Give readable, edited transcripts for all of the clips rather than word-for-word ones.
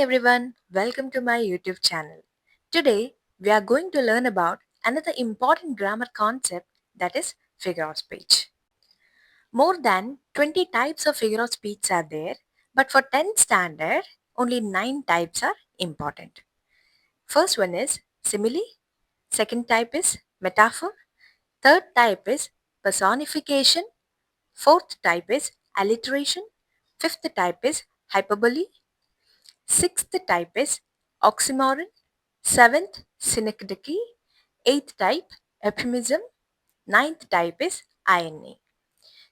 everyone, welcome to my YouTube channel. Today we are going to learn about another important grammar concept, that is figure of speech. More than 20 types of figure of speech are there, but for 10th standard, only 9 types are important. First one is simile, second type is metaphor, third type is personification, fourth type is alliteration, fifth type is hyperbole, sixth type is oxymoron, seventh synecdoche, eighth type euphemism, ninth type is irony.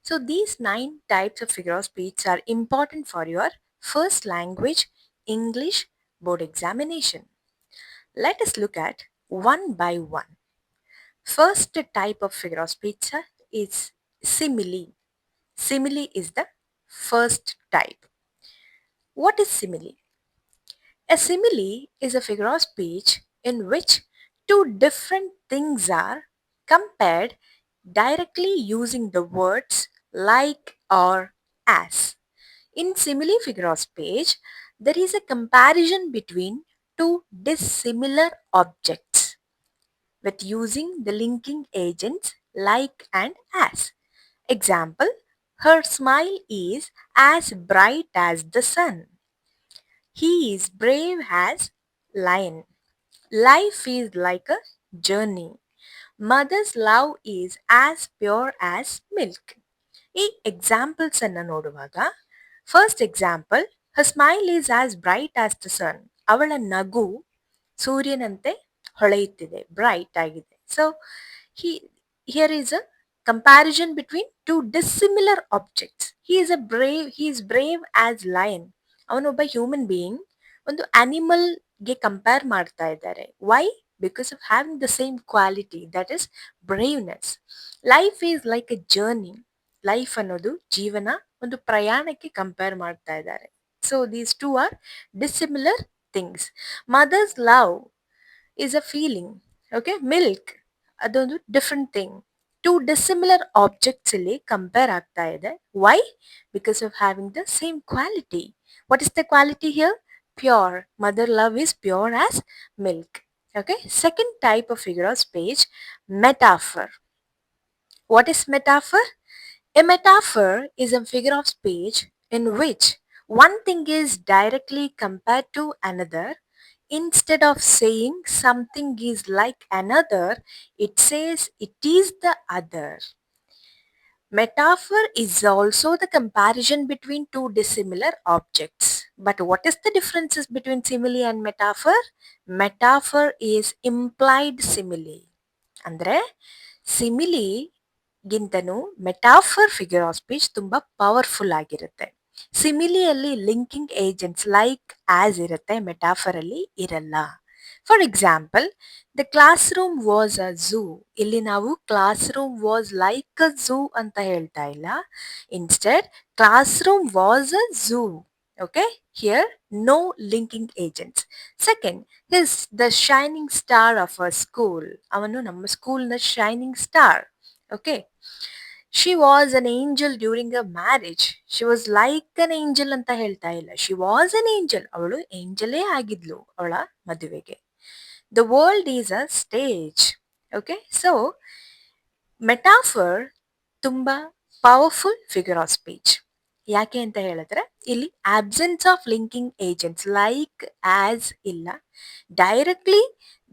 So these 9 types of figure of speech are important for your first language English board examination. Let us look at one by one. First type of figure of speech is simile. Simile is the first type. What is simile? A simile is a figure of speech in which two different things are compared directly using the words like or as. In simile figure of speech, there is a comparison between two dissimilar objects with using the linking agents like and as. Example, her smile is as bright as the sun. He is brave as lion. Life is like a journey. Mother's love is as pure as milk. ಈ examples ಅನ್ನು ನೋಡುವಾಗ first example her smile is as bright as the sun. ಅವಳ ನಗು ಸೂರ್ಯನಂತೆ ಹೊಳೆಯುತ್ತಿದೆ, bright ಆಗಿದೆ. So he here is a comparison between two dissimilar objects. He is brave as lion. ಅವನೊಬ್ಬ human being, ಒಂದು ಅನಿಮಲ್ಗೆ ಕಂಪೇರ್ ಮಾಡ್ತಾ ಇದ್ದಾರೆ. Why? Because of having the same quality, that is braveness. Life is like a journey. Life ಅನ್ನೋದು ಜೀವನ, ಒಂದು ಪ್ರಯಾಣಕ್ಕೆ compare ಮಾಡ್ತಾ ಇದ್ದಾರೆ. So these two are dissimilar things. Mother's love is a feeling. Okay, milk ಅದೊಂದು different thing. Two dissimilar objects ಇಲ್ಲಿ compare ಆಗ್ತಾ ಇದೆ. Why? Because of having the same quality. What is the quality here? Pure. Mother love is pure as milk. Okay. Second type of figure of speech, metaphor. What is metaphor? A metaphor is a figure of speech in which one thing is directly compared to another. Instead of saying something is like another, it says it is the other. Metaphor is also the comparison between two dissimilar objects. But what is the differences between simile and metaphor? Metaphor is implied simile. ಅಂದ್ರೆ simile ಗಿಂತನೂ metaphor figure of speech ತುಂಬಾ powerful ಆಗಿರುತ್ತೆ. ಸಿಮಿಲಿಯಲ್ಲಿ linking agents like as ಇರುತ್ತೆ, metaphor ಅಲ್ಲಿ ಇರಲ್ಲ. For example, the classroom was a zoo. ಇಲ್ಲಿ ನಾವು classroom was like a zoo ಅಂತ ಹೇಳ್ತಾ ಇಲ್ಲ. Instead classroom was a zoo. Okay, here no linking agents. Second, he's the shining star of a school. ಅವನು ನಮ್ಮ ಸ್ಕೂಲ್ನ shining star. Okay, she was an angel during a marriage. She was like an angel ಅಂತ ಹೇಳ್ತಾ ಇಲ್ಲ, she was an angel. ಅವಳು ಏಂಜಲೇ ಆಗಿದ್ಲು ಅವಳ ಮದುವೆಗೆ. The world is a stage. Okay, so metaphor ತುಂಬಾ ಪವರ್ಫುಲ್ ಫಿಗರ್ ಆಫ್ ಸ್ಪೀಚ್. ಯಾಕೆ ಅಂತ ಹೇಳಿದ್ರೆ ಇಲ್ಲಿ absence of linking agents like as ಇಲ್ಲ. Directly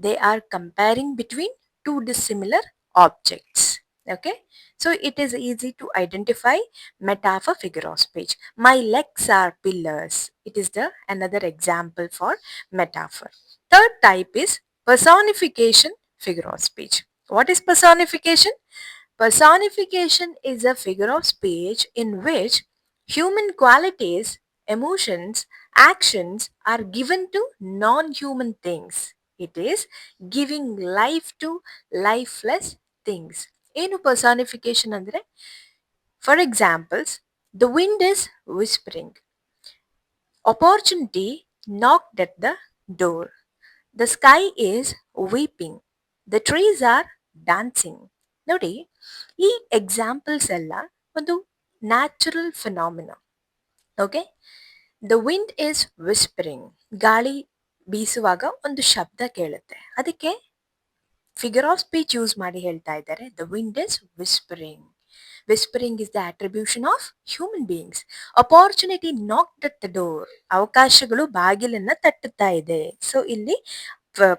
they are comparing between two dissimilar objects. Okay, so it is easy to identify metaphor figure of speech. My legs are pillars. It is the another example for metaphor. Third type is personification figure of speech. What is personification? Personification is a figure of speech in which human qualities, emotions, actions are given to non-human things. It is giving life to lifeless things. ಏನು personification ಅಂದರೆ, for examples, the wind is whispering, opportunity knocked at the door, the sky is weeping, the trees are dancing. ನೋಡಿ, ಈ examples ಎಲ್ಲ ಒಂದು natural phenomena. Okay, the wind is whispering. ಗಾಳಿ ಬೀಸುವಾಗ ಒಂದು ಶಬ್ದ ಕೇಳುತ್ತೆ. ಅದಕ್ಕೆ ಫಿಗರ್ ಆಫ್ ಸ್ಪೀಚ್ ಯೂಸ್ ಮಾಡಿ ಹೇಳ್ತಾ ಇದ್ದಾರೆ. The wind is whispering. Whispering is the attribution of human beings. Opportunity knocked at the door. ಅವಕಾಶಗಳು ಬಾಗಿಲನ್ನ ತಟ್ಟುತ್ತಾ ಇದೆ. ಸೊ ಇಲ್ಲಿ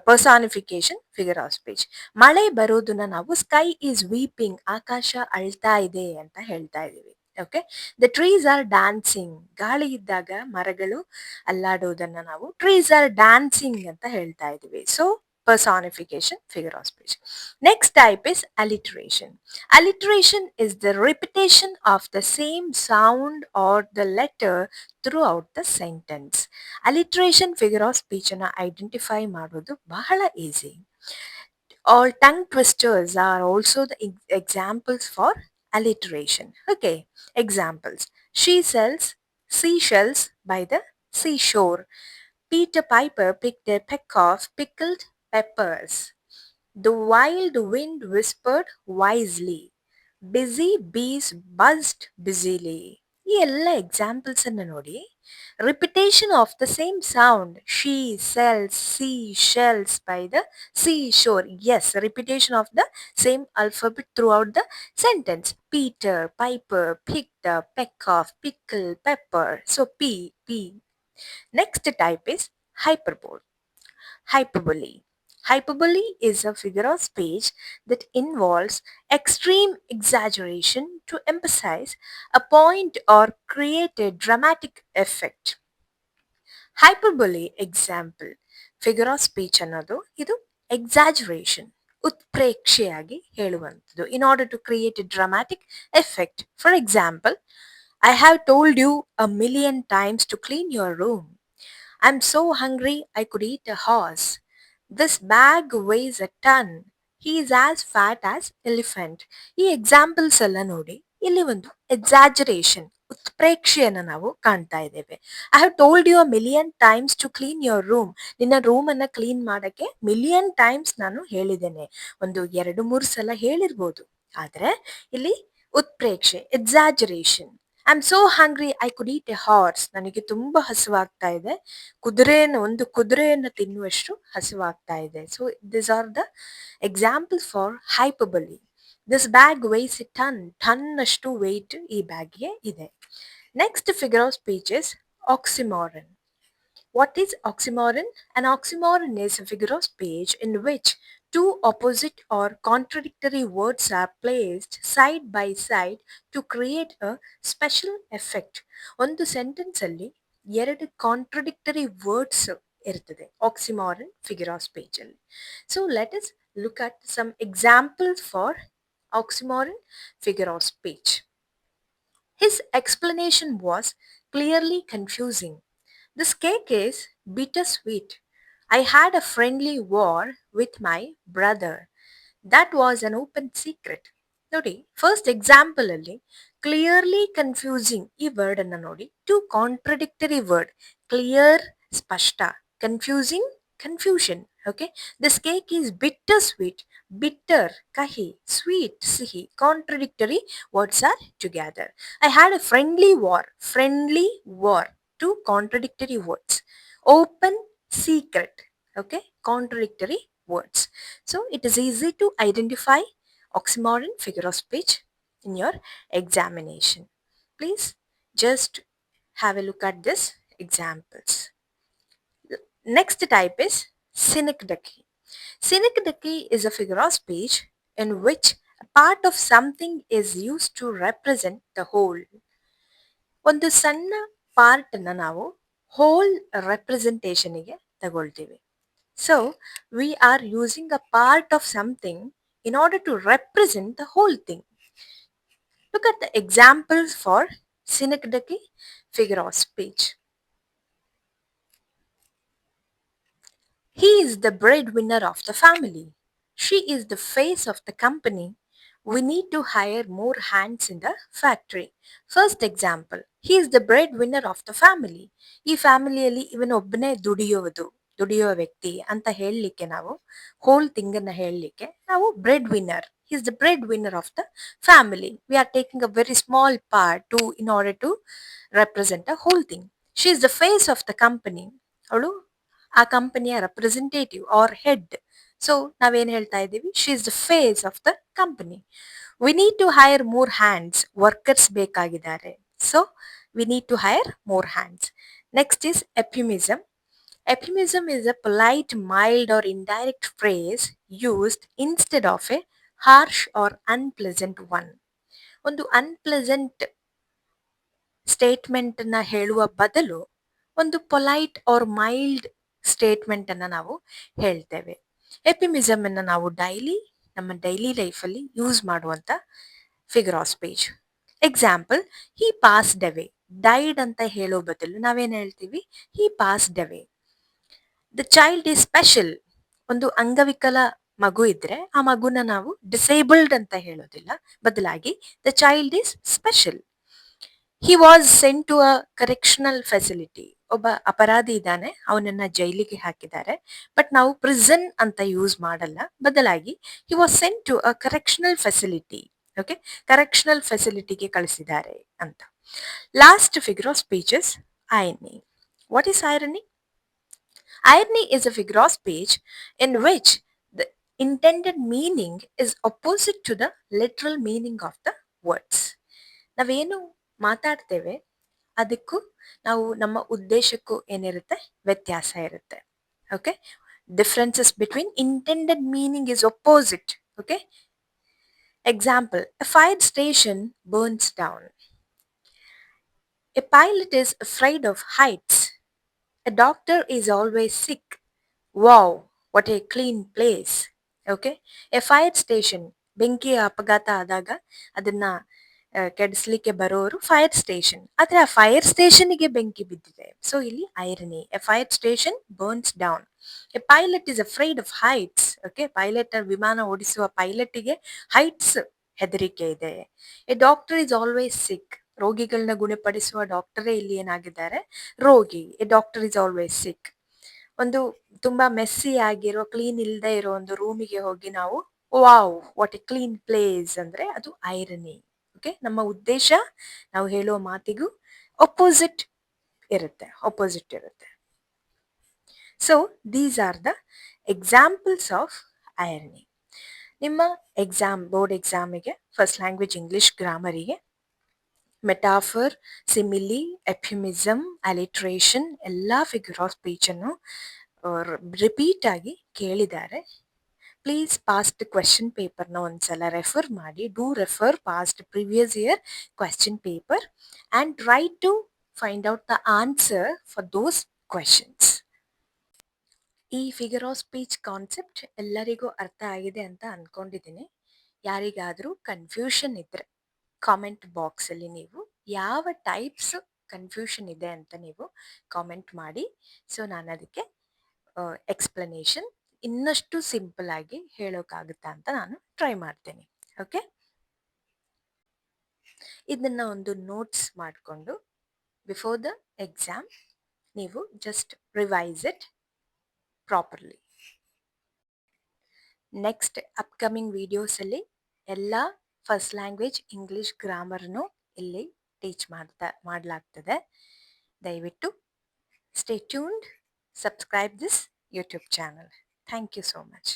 ಪರ್ಸಾನಿಫಿಕೇಶನ್ ಫಿಗರ್ ಆಫ್ ಸ್ಪೀಚ್. ಮಳೆ ಬರೋದನ್ನ ನಾವು ಸ್ಕೈ ಈಸ್ ವೀಪಿಂಗ್, ಆಕಾಶ ಅಳ್ತಾ ಇದೆ ಅಂತ ಹೇಳ್ತಾ ಇದೀವಿ. Okay, the trees are dancing. ಗಾಳಿ ಇದ್ದಾಗ ಮರಗಳು ಅಲ್ಲಾಡೋದನ್ನ ನಾವು ಟ್ರೀಸ್ ಆರ್ ಡ್ಯಾನ್ಸಿಂಗ್ ಅಂತ ಹೇಳ್ತಾ ಇದೀವಿ. So personification figure of speech. Next type is alliteration. Alliteration is the repetition of the same sound or the letter throughout the sentence. Alliteration figure of speech ಅನ್ನ identify ಮಾಡೋದು ಬಹಳ easy. All tongue twisters are also the examples for alliteration. Okay, examples. She sells seashells by the seashore. Peter Piper picked a peck of pickled peppers. The wild wind whispered wisely. Busy bees buzzed busily. ಈ ಎಲ್ಲ examples ಅನ್ನು ನೋಡಿ, repetition of the same sound. She sells sea shells by the sea shore. Yes, repetition of the same alphabet throughout the sentence. Peter Piper picked a peck of pickled pepper. So P. Next type is hyperbole. Hyperbole. Hyperbole is a figure of speech that involves extreme exaggeration to emphasize a point or create a dramatic effect. Hyperbole example figure of speech ಅನ್ನೋದು ಇದು exaggeration, ಉತ್ಪ್ರೇಕ್ಷೆಯಾಗಿ ಹೇಳುವಂಥದ್ದು, in order to create a dramatic effect. For example, I have told you a million times to clean your room. I'm so hungry I could eat a horse. This bag weighs a ton. He is as fat as elephant. ಈ examples ಎಲ್ಲ ನೋಡಿ, ಇಲ್ಲಿ ಒಂದು exaggeration, ಉತ್ಪ್ರೇಕ್ಷೆಯನ್ನು ನಾವು ಕಾಣ್ತಾ ಇದ್ದೇವೆ. I have told you a million times to clean your room. ನಿನ್ನ ರೂಮ್ ಅನ್ನ ಕ್ಲೀನ್ ಮಾಡಕ್ಕೆ ಮಿಲಿಯನ್ ಟೈಮ್ಸ್ ನಾನು ಹೇಳಿದ್ದೇನೆ. ಒಂದು 2-3 ಸಲ ಹೇಳಿರ್ಬೋದು, ಆದ್ರೆ ಇಲ್ಲಿ ಉತ್ಪ್ರೇಕ್ಷೆ, exaggeration. I am so hungry I could eat a horse. ನನಗೆ ತುಂಬಾ ಹಸಿವಾಗ್ತಾ ಇದೆ, ಒಂದು ಕುದುರೆಯನ್ನು ತಿನ್ನುವಷ್ಟು ಹಸಿವಾಗ್ತಾ ಇದೆ. So this are the examples for hyperbole. This bag weighs A ton. Ton ಅಷ್ಟು ವೆಯ್ಟ್ ಈ ಬ್ಯಾಗ್ಗೆ ಇದೆ. Next figure of speech is oxymoron. What is oxymoron? An oxymoron is a figure of speech in which two opposite or contradictory words are placed side by side to create a special effect. ಒಂದು sentence ಅಲ್ಲಿ ಎರಡು contradictory words ಇರ್ತದೆ ಆಕ್ಸಿಮಾರನ್ figure of speech ಅಲ್ಲಿ. So let us look at some examples for oxymoron figure of speech. His explanation was clearly confusing. This cake is bittersweet. I had a friendly war with my brother. That was an open secret. ನೋಡಿ, first example ಅಲ್ಲಿ clearly confusing ಈ word ಅನ್ನ ನೋಡಿ, two contradictory word. Clear ಸ್ಪಷ್ಟ, confusing confusion. Okay, this cake is bitter sweet. Bitter ಕಹಿ, sweet ಸಿಹಿ. Contradictory words are together. I had a friendly war. Friendly war, two contradictory words. Open secret. Okay, contradictory words. So it is easy to identify oxymoron figure of speech in your examination. Please just have a look at this examples. Next type is synecdoche. Synecdoche is a figure of speech in which a part of something is used to represent the whole. ಒಂದು ಸಣ್ಣ part ಅನ್ನ ನಾವು whole ರೆಪ್ರೆಸೆಂಟೇಷನ್ಗೆ ತಗೊಳ್ತೀವಿ. So we are using a part of something in order to represent the whole thing. Look at the examples for synecdoche figure of speech. He is the breadwinner of the family. She is the face of the company. We need to hire more hands in the factory. First example, he is the breadwinner of the family. ಈ ಫ್ಯಾಮಿಲಿಯಲ್ಲಿ ಇವನೊಬ್ಬನೇ ದುಡಿಯುವ ವ್ಯಕ್ತಿ ಅಂತ ಹೇಳಲಿಕ್ಕೆ, ನಾವು whole thing ಅನ್ನ ಹೇಳಲಿಕ್ಕೆ ನಾವು bread winner, he is the breadwinner of the family. We are taking a very small part to in order to represent a whole thing. She is the face of the company. ಅವಳು ಆ ಕಂಪನಿಯ representative R head. So ನಾವೇನ್ ಹೇಳ್ತಾ ಇದ್ದೀವಿ, she is the face of the company. We need to hire more hands, workers ಬೇಕಾಗಿದ್ದಾರೆ. So we need to hire more hands. Next is euphemism. Euphemism is a polite, mild, or indirect phrase used instead of a harsh or unpleasant one. ಒಂದು unpleasant ಸ್ಟೇಟ್ಮೆಂಟನ್ನು ಹೇಳುವ ಬದಲು ಒಂದು polite R mild ಸ್ಟೇಟ್ಮೆಂಟನ್ನು ನಾವು ಹೇಳ್ತೇವೆ. ಎಪಿಮಿಸಮನ್ನು ನಾವು ನಮ್ಮ ಡೈಲಿ ಲೈಫಲ್ಲಿ ಯೂಸ್ ಮಾಡುವಂಥ figure of speech. Example, he passed away. Died ಅಂತ ಹೇಳೋ ಬದಲು ನಾವೇನು ಹೇಳ್ತೀವಿ, he passed away. The child is special. ಒಂದು ಅಂಗವಿಕಲ ಮಗು ಇದ್ರೆ ಆ ಮಗುನ ನಾವು ಡಿಸೇಬಲ್ಡ್ ಅಂತ ಹೇಳೋದಿಲ್ಲ, ಬದಲಾಗಿ the child is special. He was sent to a correctional facility. ಒಬ್ಬ ಅಪರಾಧಿ ಇದ್ದಾನೆ, ಅವನನ್ನ ಜೈಲಿಗೆ ಹಾಕಿದ್ದಾರೆ, ಬಟ್ ನಾವು ಪ್ರಿಸನ್ ಅಂತ ಯೂಸ್ ಮಾಡಲ್ಲ, ಬದಲಾಗಿ he was sent to a correctional facility. Okay, correctional ಫೆಸಿಲಿಟಿಗೆ ಕಳಿಸಿದ್ದಾರೆ ಅಂತ. Last figure of speeches irony. What is irony? Irony is a figure of speech in which the intended meaning is opposite to the literal meaning of the words. ನಾವೇನು ಮಾತಾಡ್ತೇವೆ ಅದಕ್ಕೂ ನಮ್ಮ ಉದ್ದೇಶಕ್ಕೂ ಏನಿರುತ್ತೆ, ವ್ಯತ್ಯಾಸ ಇರುತ್ತೆ. Okay, differences between intended meaning is opposite. Okay, example, a fire station burns down. A pilot is afraid of heights. A doctor is always sick. Wow, what a clean place. Okay, A fire station, ಬೆಂಕಿಯ ಅಪಘಾತ ಆದಾಗ ಅದನ್ನ ಕೆಡಿಸ್ಲಿಕ್ಕೆ ಬರೋರು fire station, ಆದರೆ ಆ fire ಸ್ಟೇಷನ್ಗೆ ಬೆಂಕಿ ಬಿದ್ದಿದೆ. ಸೊ ಇಲ್ಲಿ irony, A fire station burns down. A pilot is afraid of heights. Okay, pilot, ವಿಮಾನ ಓಡಿಸುವ ಪೈಲಟ್ಗೆ ಹೈಟ್ಸ್ ಹೆದರಿಕೆ ಇದೆ. ಎ ಡಾಕ್ಟರ್ ಇಸ್ ಆಲ್ವೇಸ್ ಸಿಕ್. ರೋಗಿಗಳನ್ನ ಗುಣಪಡಿಸುವ ಡಾಕ್ಟರೇ ಇಲ್ಲಿ ಏನಾಗಿದ್ದಾರೆ, ರೋಗಿ. ಎ ಡಾಕ್ಟರ್ ಇಸ್ ಆಲ್ವೇಸ್ ಸಿಕ್. ಒಂದು ತುಂಬಾ ಮೆಸ್ಸಿ ಆಗಿರೋ, ಕ್ಲೀನ್ ಇಲ್ಲದೆ ಇರೋ ಒಂದು ರೂಮಿಗೆ ಹೋಗಿ ನಾವು wow what A clean place ಅಂದ್ರೆ ಅದು ಐರನಿ. ಓಕೆ, ನಮ್ಮ ಉದ್ದೇಶ ನಾವು ಹೇಳೋ ಮಾತಿಗೂ ಒಪೋಸಿಟ್ ಇರುತ್ತೆ. So these are the examples of irony. ನಿಮ್ಮ ಬೋರ್ಡ್ ಎಕ್ಸಾಮಿಗೆ ಫಸ್ಟ್ ಲ್ಯಾಂಗ್ವೇಜ್ ಇಂಗ್ಲಿಷ್ ಗ್ರಾಮರಿಗೆ ಮೆಟಾಫರ್, ಸಿಮಿಲಿ, ಎಫ್ಯುಮಿಸಮ್, ಅಲಿಟ್ರೇಷನ್ ಎಲ್ಲ ಫಿಗರ್ ಆಫ್ ಸ್ಪೀಚನ್ನು ರಿಪೀಟ್ ಆಗಿ ಕೇಳಿದ್ದಾರೆ. ಪ್ಲೀಸ್ ಪಾಸ್ಟ್ ಕ್ವೆಶ್ಚನ್ ಪೇಪರ್ನ ಒಂದ್ಸಲ ರೆಫರ್ ಮಾಡಿ. Do refer past previous year question paper and try to find out the answer for those questions. ಈ figure of speech concept ಎಲ್ಲರಿಗೂ ಅರ್ಥ ಆಗಿದೆ ಅಂತ ಅಂದ್ಕೊಂಡಿದ್ದೀನಿ. ಯಾರಿಗಾದರೂ ಕನ್ಫ್ಯೂಷನ್ ಇದ್ದರೆ ಕಾಮೆಂಟ್ ಬಾಕ್ಸಲ್ಲಿ ನೀವು ಯಾವ ಟೈಪ್ಸ್ ಕನ್ಫ್ಯೂಷನ್ ಇದೆ ಅಂತ ನೀವು ಕಾಮೆಂಟ್ ಮಾಡಿ. ಸೊ ನಾನು ಅದಕ್ಕೆ ಎಕ್ಸ್ಪ್ಲನೇಷನ್ ಇನ್ನಷ್ಟು ಸಿಂಪಲ್ ಆಗಿ ಹೇಳೋಕ್ಕಾಗುತ್ತಾ ಅಂತ ನಾನು ಟ್ರೈ ಮಾಡ್ತೇನೆ. ಓಕೆ, ಇದನ್ನ ಒಂದು ನೋಟ್ಸ್ ಮಾಡಿಕೊಂಡು ಬಿಫೋರ್ ದ ಎಕ್ಸಾಮ್ ನೀವು just revise it properly. Next upcoming ವಿಡಿಯೋಸಲ್ಲಿ ಎಲ್ಲ ಫಸ್ಟ್ ಲ್ಯಾಂಗ್ವೇಜ್ ಇಂಗ್ಲಿಷ್ ಗ್ರಾಮರ್ನು ಇಲ್ಲಿ ಟೀಚ್ ಮಾಡಲಾಗ್ತದೆ. ದಯವಿಟ್ಟು stay tuned, subscribe this YouTube channel. Thank you so much.